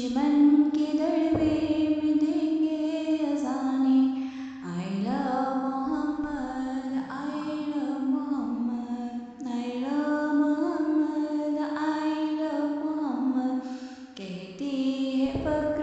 دشمن کے دڑبے میں دیں گے اذانیں I love Muhammad I love Muhammad I love Muhammad I love محمد کہتی ہے فخر